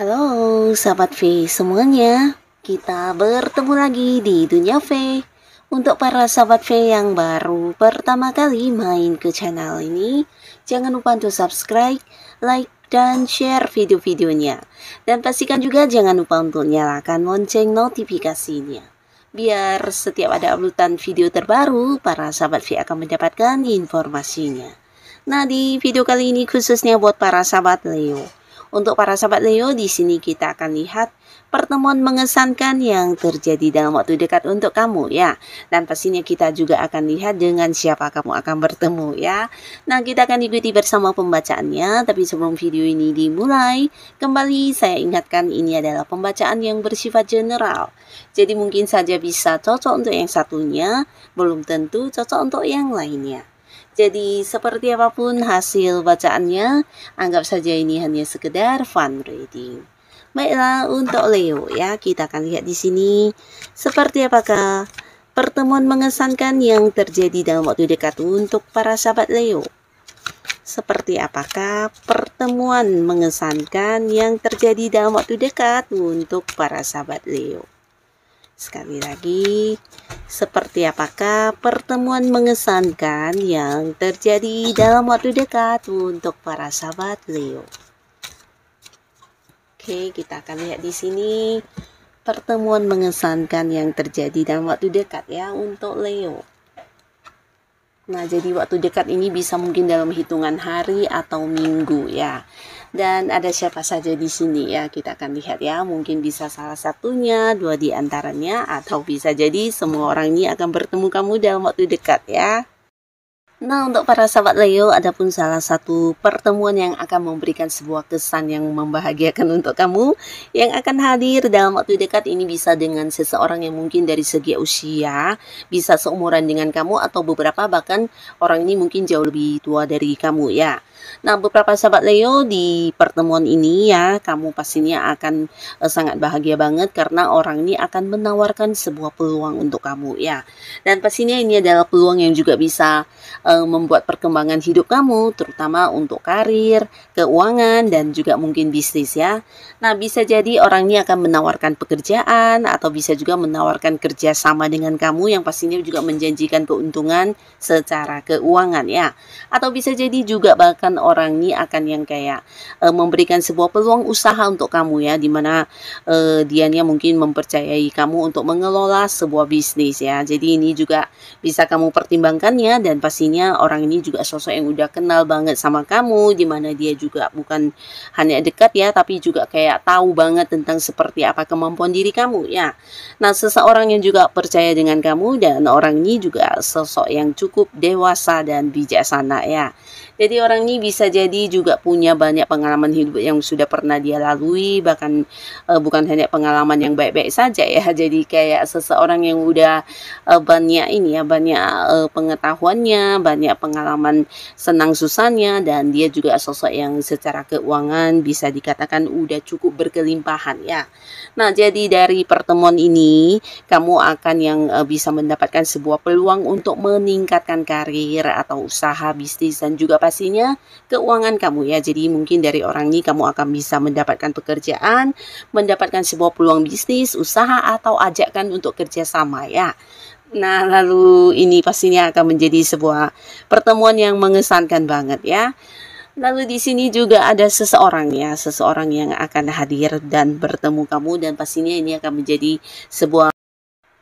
Halo sahabat V semuanya, kita bertemu lagi di Dunia V. Untuk para sahabat V yang baru pertama kali main ke channel ini, jangan lupa untuk subscribe, like, dan share video-videonya. Dan pastikan juga jangan lupa untuk nyalakan lonceng notifikasinya. Biar setiap ada uploadan video terbaru, para sahabat V akan mendapatkan informasinya. Nah, di video kali ini khususnya buat para sahabat Leo. Untuk para sahabat Leo, di sini kita akan lihat pertemuan mengesankan yang terjadi dalam waktu dekat untuk kamu ya. Dan pastinya kita juga akan lihat dengan siapa kamu akan bertemu ya. Nah, kita akan ikuti bersama pembacaannya. Tapi sebelum video ini dimulai, kembali saya ingatkan ini adalah pembacaan yang bersifat general. Jadi mungkin saja bisa cocok untuk yang satunya, belum tentu cocok untuk yang lainnya. Jadi seperti apapun hasil bacaannya, anggap saja ini hanya sekedar fun reading. Baiklah, untuk Leo ya, kita akan lihat di sini seperti apakah pertemuan mengesankan yang terjadi dalam waktu dekat untuk para sahabat Leo. Seperti apakah pertemuan mengesankan yang terjadi dalam waktu dekat untuk para sahabat Leo. Sekali lagi, seperti apakah pertemuan mengesankan yang terjadi dalam waktu dekat untuk para sahabat Leo? Oke, kita akan lihat di sini pertemuan mengesankan yang terjadi dalam waktu dekat ya untuk Leo. Nah, jadi waktu dekat ini bisa mungkin dalam hitungan hari atau minggu ya. Dan ada siapa saja di sini ya, kita akan lihat ya. Mungkin bisa salah satunya, dua di antaranya, atau bisa jadi semua orang ini akan bertemu kamu dalam waktu dekat ya. Nah, untuk para sahabat Leo, adapun salah satu pertemuan yang akan memberikan sebuah kesan yang membahagiakan untuk kamu yang akan hadir dalam waktu dekat ini bisa dengan seseorang yang mungkin dari segi usia bisa seumuran dengan kamu atau beberapa bahkan orang ini mungkin jauh lebih tua dari kamu ya. Nah, beberapa sahabat Leo di pertemuan ini ya, kamu pastinya akan sangat bahagia banget karena orang ini akan menawarkan sebuah peluang untuk kamu ya. Dan pastinya ini adalah peluang yang juga bisa membuat perkembangan hidup kamu, terutama untuk karir, keuangan, dan juga mungkin bisnis ya. Nah, bisa jadi orang ini akan menawarkan pekerjaan atau bisa juga menawarkan kerja sama dengan kamu yang pastinya juga menjanjikan keuntungan secara keuangan ya. Atau bisa jadi juga bahkan orang ini akan yang kayak memberikan sebuah peluang usaha untuk kamu ya, dimana dianya mungkin mempercayai kamu untuk mengelola sebuah bisnis ya. Jadi ini juga bisa kamu pertimbangkannya dan pastinya orang ini juga sosok yang udah kenal banget sama kamu, dimana dia juga bukan hanya dekat ya, tapi juga kayak tahu banget tentang seperti apa kemampuan diri kamu ya. Nah, seseorang yang juga percaya dengan kamu dan orang ini juga sosok yang cukup dewasa dan bijaksana ya. Jadi orang ini bisa jadi juga punya banyak pengalaman hidup yang sudah pernah dia lalui, bahkan bukan hanya pengalaman yang baik-baik saja ya. Jadi kayak seseorang yang udah banyak ini ya, banyak pengetahuannya, banyak pengalaman senang susahnya, dan dia juga sosok yang secara keuangan bisa dikatakan udah cukup berkelimpahan ya. Nah, jadi dari pertemuan ini kamu akan yang bisa mendapatkan sebuah peluang untuk meningkatkan karir atau usaha bisnis dan juga pastinya keuangan kamu ya. Jadi mungkin dari orang ini kamu akan bisa mendapatkan pekerjaan, mendapatkan sebuah peluang bisnis, usaha atau ajakan untuk kerjasama ya. Nah, lalu ini pastinya akan menjadi sebuah pertemuan yang mengesankan banget ya. Lalu di sini juga ada seseorang ya, seseorang yang akan hadir dan bertemu kamu dan pastinya ini akan menjadi sebuah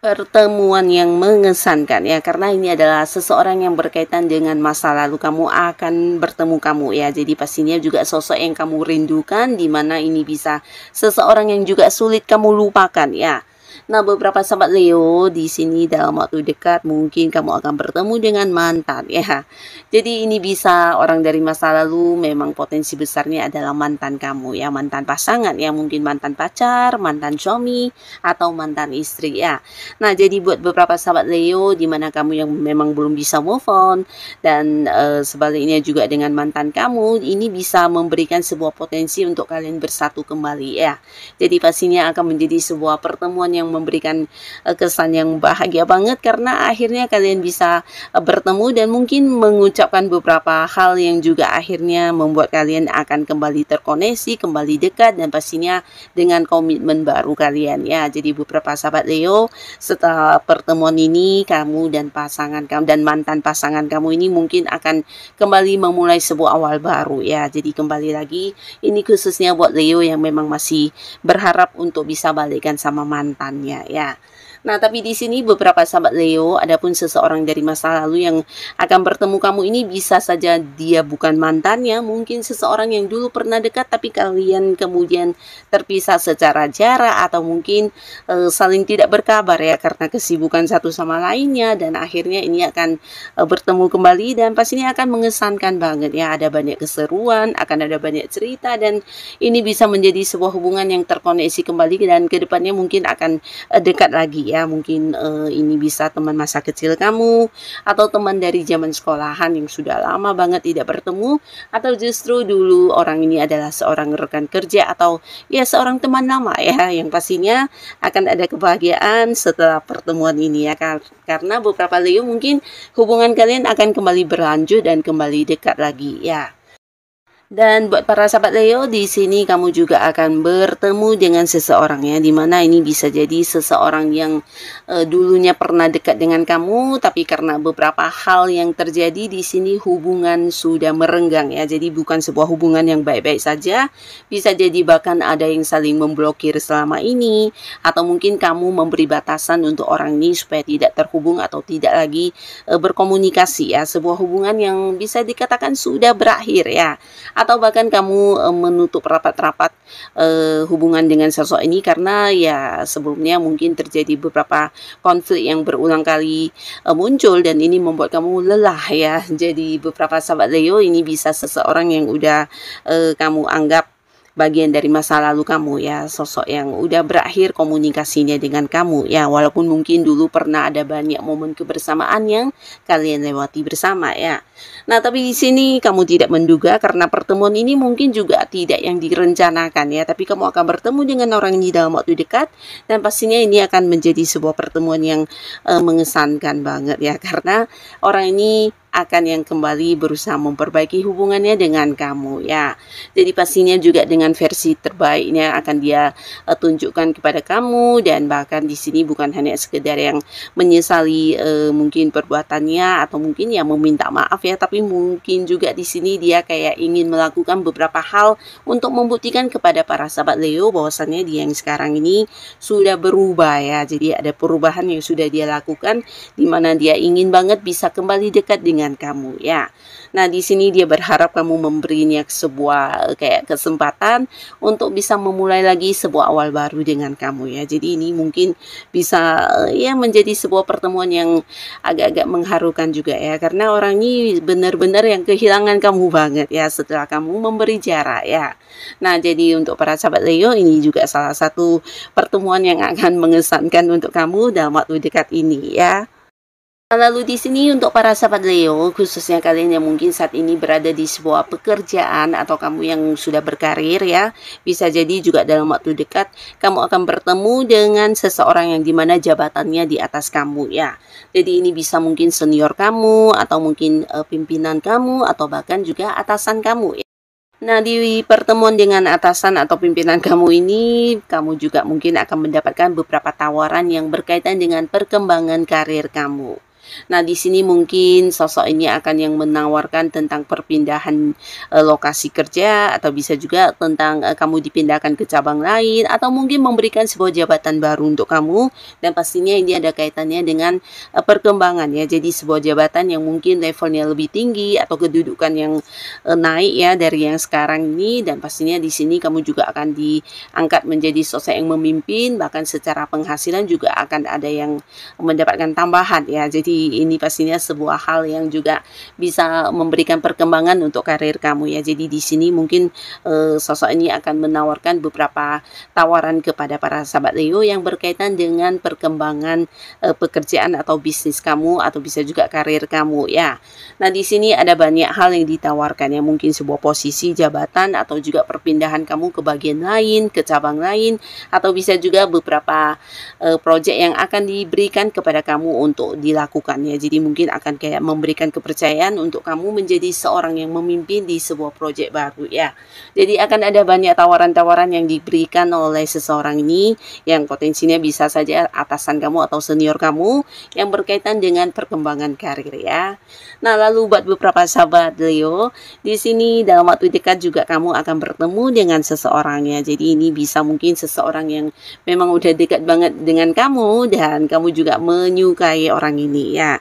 pertemuan yang mengesankan ya, karena ini adalah seseorang yang berkaitan dengan masa lalu kamu akan bertemu kamu ya. Jadi pastinya juga sosok yang kamu rindukan, di mana ini bisa seseorang yang juga sulit kamu lupakan ya. Nah, beberapa sahabat Leo di sini dalam waktu dekat mungkin kamu akan bertemu dengan mantan ya. Jadi ini bisa orang dari masa lalu, memang potensi besarnya adalah mantan kamu ya, mantan pasangan ya, mungkin mantan pacar, mantan suami atau mantan istri ya. Nah, jadi buat beberapa sahabat Leo di mana kamu yang memang belum bisa move on dan sebaliknya juga dengan mantan kamu, ini bisa memberikan sebuah potensi untuk kalian bersatu kembali ya. Jadi pastinya akan menjadi sebuah pertemuan yang memberikan kesan yang bahagia banget karena akhirnya kalian bisa bertemu dan mungkin mengucapkan beberapa hal yang juga akhirnya membuat kalian akan kembali terkoneksi, kembali dekat, dan pastinya dengan komitmen baru kalian ya. Jadi beberapa sahabat Leo, setelah pertemuan ini kamu dan pasangan kamu dan mantan pasangan kamu ini mungkin akan kembali memulai sebuah awal baru ya. Jadi kembali lagi, ini khususnya buat Leo yang memang masih berharap untuk bisa balikan sama mantannya ya. Nah, tapi di sini beberapa sahabat Leo, adapun seseorang dari masa lalu yang akan bertemu kamu ini bisa saja dia bukan mantannya, mungkin seseorang yang dulu pernah dekat tapi kalian kemudian terpisah secara jarak atau mungkin saling tidak berkabar ya karena kesibukan satu sama lainnya, dan akhirnya ini akan bertemu kembali dan pastinya akan mengesankan banget ya. Ada banyak keseruan, akan ada banyak cerita, dan ini bisa menjadi sebuah hubungan yang terkoneksi kembali dan kedepannya mungkin akan dekat lagi ya. Mungkin ini bisa teman masa kecil kamu atau teman dari zaman sekolahan yang sudah lama banget tidak bertemu, atau justru dulu orang ini adalah seorang rekan kerja atau ya seorang teman lama ya, yang pastinya akan ada kebahagiaan setelah pertemuan ini ya. Karena beberapa Leo mungkin hubungan kalian akan kembali berlanjut dan kembali dekat lagi ya. Dan buat para sahabat Leo, di sini kamu juga akan bertemu dengan seseorang ya, dimana ini bisa jadi seseorang yang dulunya pernah dekat dengan kamu, tapi karena beberapa hal yang terjadi di sini hubungan sudah merenggang ya. Jadi bukan sebuah hubungan yang baik-baik saja, bisa jadi bahkan ada yang saling memblokir selama ini, atau mungkin kamu memberi batasan untuk orang ini supaya tidak terhubung atau tidak lagi berkomunikasi ya. Sebuah hubungan yang bisa dikatakan sudah berakhir ya. Atau bahkan kamu menutup rapat-rapat hubungan dengan sosok ini karena ya sebelumnya mungkin terjadi beberapa konflik yang berulang kali muncul dan ini membuat kamu lelah ya. Jadi beberapa sahabat Leo, ini bisa seseorang yang udah kamu anggap bagian dari masa lalu kamu ya, sosok yang udah berakhir komunikasinya dengan kamu ya, walaupun mungkin dulu pernah ada banyak momen kebersamaan yang kalian lewati bersama ya. Nah, tapi di sini kamu tidak menduga karena pertemuan ini mungkin juga tidak yang direncanakan ya, tapi kamu akan bertemu dengan orang ini dalam waktu dekat dan pastinya ini akan menjadi sebuah pertemuan yang mengesankan banget ya, karena orang ini akan yang kembali berusaha memperbaiki hubungannya dengan kamu ya. Jadi pastinya juga dengan versi terbaiknya akan dia tunjukkan kepada kamu, dan bahkan di sini bukan hanya sekedar yang menyesali mungkin perbuatannya atau mungkin ya meminta maaf ya, tapi mungkin juga di sini dia kayak ingin melakukan beberapa hal untuk membuktikan kepada para sahabat Leo bahwasannya dia yang sekarang ini sudah berubah ya. Jadi ada perubahan yang sudah dia lakukan di mana dia ingin banget bisa kembali dekat dengan kamu ya. Nah, di sini dia berharap kamu memberinya sebuah kayak kesempatan untuk bisa memulai lagi sebuah awal baru dengan kamu ya. Jadi ini mungkin bisa ya menjadi sebuah pertemuan yang agak-agak mengharukan juga ya, karena orang ini benar-benar yang kehilangan kamu banget ya setelah kamu memberi jarak ya. Nah, jadi untuk para sahabat Leo, ini juga salah satu pertemuan yang akan mengesankan untuk kamu dalam waktu dekat ini ya. Lalu di sini untuk para sahabat Leo, khususnya kalian yang mungkin saat ini berada di sebuah pekerjaan atau kamu yang sudah berkarir ya, bisa jadi juga dalam waktu dekat kamu akan bertemu dengan seseorang yang dimana jabatannya di atas kamu ya. Jadi ini bisa mungkin senior kamu atau mungkin pimpinan kamu atau bahkan juga atasan kamu ya. Nah, di pertemuan dengan atasan atau pimpinan kamu ini, kamu juga mungkin akan mendapatkan beberapa tawaran yang berkaitan dengan perkembangan karir kamu. Nah, di sini mungkin sosok ini akan yang menawarkan tentang perpindahan lokasi kerja, atau bisa juga tentang kamu dipindahkan ke cabang lain, atau mungkin memberikan sebuah jabatan baru untuk kamu, dan pastinya ini ada kaitannya dengan perkembangan ya. Jadi sebuah jabatan yang mungkin levelnya lebih tinggi atau kedudukan yang naik ya dari yang sekarang ini, dan pastinya di sini kamu juga akan diangkat menjadi sosok yang memimpin, bahkan secara penghasilan juga akan ada yang mendapatkan tambahan ya. Jadi Jadi ini pastinya sebuah hal yang juga bisa memberikan perkembangan untuk karir kamu ya. Jadi di sini mungkin sosok ini akan menawarkan beberapa tawaran kepada para sahabat Leo yang berkaitan dengan perkembangan pekerjaan atau bisnis kamu, atau bisa juga karir kamu ya. Nah, di sini ada banyak hal yang ditawarkan ya, mungkin sebuah posisi jabatan atau juga perpindahan kamu ke bagian lain, ke cabang lain, atau bisa juga beberapa proyek yang akan diberikan kepada kamu untuk dilakukan ya. Jadi mungkin akan kayak memberikan kepercayaan untuk kamu menjadi seorang yang memimpin di sebuah proyek baru ya. Jadi akan ada banyak tawaran-tawaran yang diberikan oleh seseorang ini yang potensinya bisa saja atasan kamu atau senior kamu yang berkaitan dengan perkembangan karir ya. Nah, lalu buat beberapa sahabat Leo, di sini dalam waktu dekat juga kamu akan bertemu dengan seseorang ya. Jadi ini bisa mungkin seseorang yang memang udah dekat banget dengan kamu dan kamu juga menyukai orang ini ya.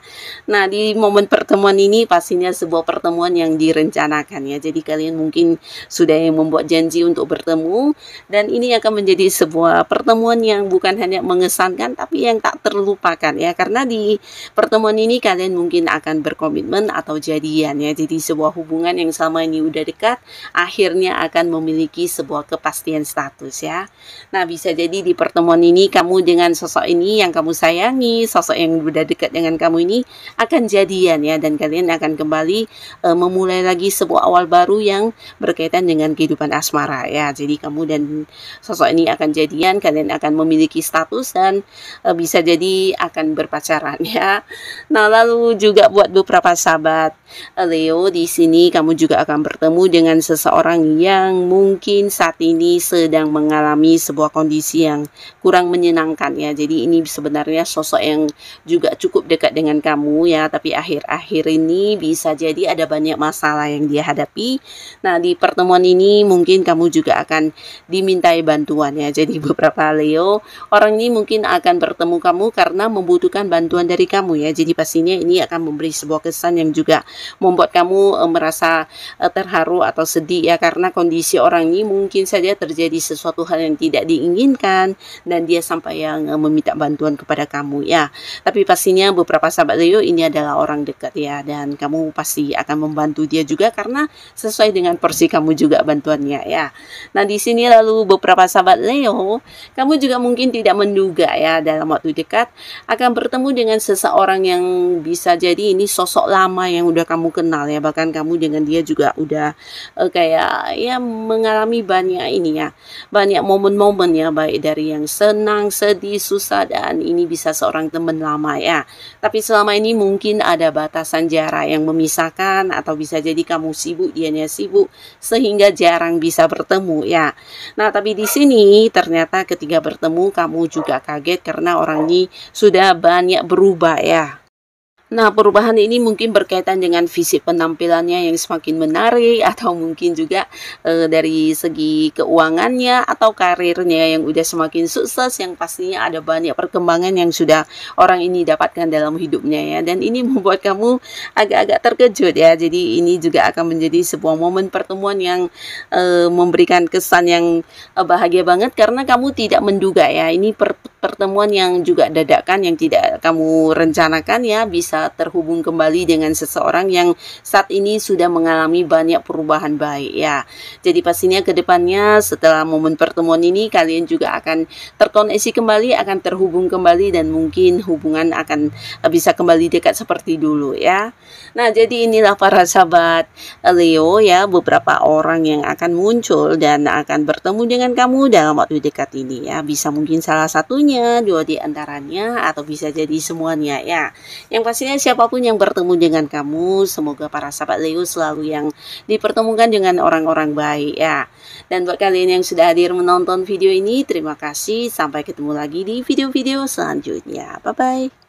Nah, di momen pertemuan ini pastinya sebuah pertemuan yang direncanakan ya. Jadi kalian mungkin sudah yang membuat janji untuk bertemu, dan ini akan menjadi sebuah pertemuan yang bukan hanya mengesankan tapi yang tak terlupakan ya. Karena di pertemuan ini kalian mungkin akan berkomitmen atau jadian ya. Jadi sebuah hubungan yang selama ini udah dekat akhirnya akan memiliki sebuah kepastian status ya. Nah, bisa jadi di pertemuan ini kamu dengan sosok ini yang kamu sayangi, sosok yang udah dekat dengan kamu ini akan jadian ya, dan kalian akan kembali memulai lagi sebuah awal baru yang berkaitan dengan kehidupan asmara ya. Jadi kamu dan sosok ini akan jadian, kalian akan memiliki status dan bisa jadi akan berpacaran ya. Nah, lalu juga buat beberapa sahabat Leo, di sini kamu juga akan bertemu dengan seseorang yang mungkin saat ini sedang mengalami sebuah kondisi yang kurang menyenangkan ya. Jadi ini sebenarnya sosok yang juga cukup dekat dengan kamu ya, tapi akhir-akhir ini bisa jadi ada banyak masalah yang dia hadapi. Nah, di pertemuan ini mungkin kamu juga akan dimintai bantuan ya. Jadi beberapa Leo, orang ini mungkin akan bertemu kamu karena membutuhkan bantuan dari kamu ya. Jadi pastinya ini akan memberi sebuah kesan yang juga membuat kamu merasa terharu atau sedih ya, karena kondisi orang ini mungkin saja terjadi sesuatu hal yang tidak diinginkan dan dia sampai yang meminta bantuan kepada kamu ya. Tapi pastinya beberapa sahabat Leo ini adalah orang dekat ya, dan kamu pasti akan membantu dia juga karena sesuai dengan porsi kamu juga bantuannya ya. Nah, di sini lalu beberapa sahabat Leo, kamu juga mungkin tidak menduga ya dalam waktu dekat akan bertemu dengan seseorang yang bisa jadi ini sosok lama yang udah kamu kenal ya. Bahkan kamu dengan dia juga udah kayak ya mengalami banyak ini ya, banyak momen-momen ya, baik dari yang senang, sedih, susah, dan ini bisa seorang teman lama ya. Tapi selama ini mungkin ada batasan jarak yang memisahkan, atau bisa jadi kamu sibuk, dianya sibuk, sehingga jarang bisa bertemu ya. Nah, tapi di sini ternyata ketika bertemu kamu juga kaget karena orang ini sudah banyak berubah ya. Nah, perubahan ini mungkin berkaitan dengan fisik penampilannya yang semakin menarik, atau mungkin juga dari segi keuangannya atau karirnya yang udah semakin sukses, yang pastinya ada banyak perkembangan yang sudah orang ini dapatkan dalam hidupnya ya. Dan ini membuat kamu agak-agak terkejut ya. Jadi ini juga akan menjadi sebuah momen pertemuan yang memberikan kesan yang bahagia banget, karena kamu tidak menduga ya. Ini pertemuan yang juga dadakan, yang tidak kamu rencanakan ya, bisa terhubung kembali dengan seseorang yang saat ini sudah mengalami banyak perubahan baik ya. Jadi pastinya ke depannya setelah momen pertemuan ini kalian juga akan terkoneksi kembali, akan terhubung kembali, dan mungkin hubungan akan bisa kembali dekat seperti dulu ya. Nah, jadi inilah para sahabat Leo ya, beberapa orang yang akan muncul dan akan bertemu dengan kamu dalam waktu dekat ini ya. Bisa mungkin salah satunya, dua di antaranya, atau bisa jadi semuanya ya. Yang pastinya siapapun yang bertemu dengan kamu, semoga para sahabat Leo selalu yang dipertemukan dengan orang-orang baik ya. Dan buat kalian yang sudah hadir menonton video ini, terima kasih. Sampai ketemu lagi di video-video selanjutnya. Bye-bye.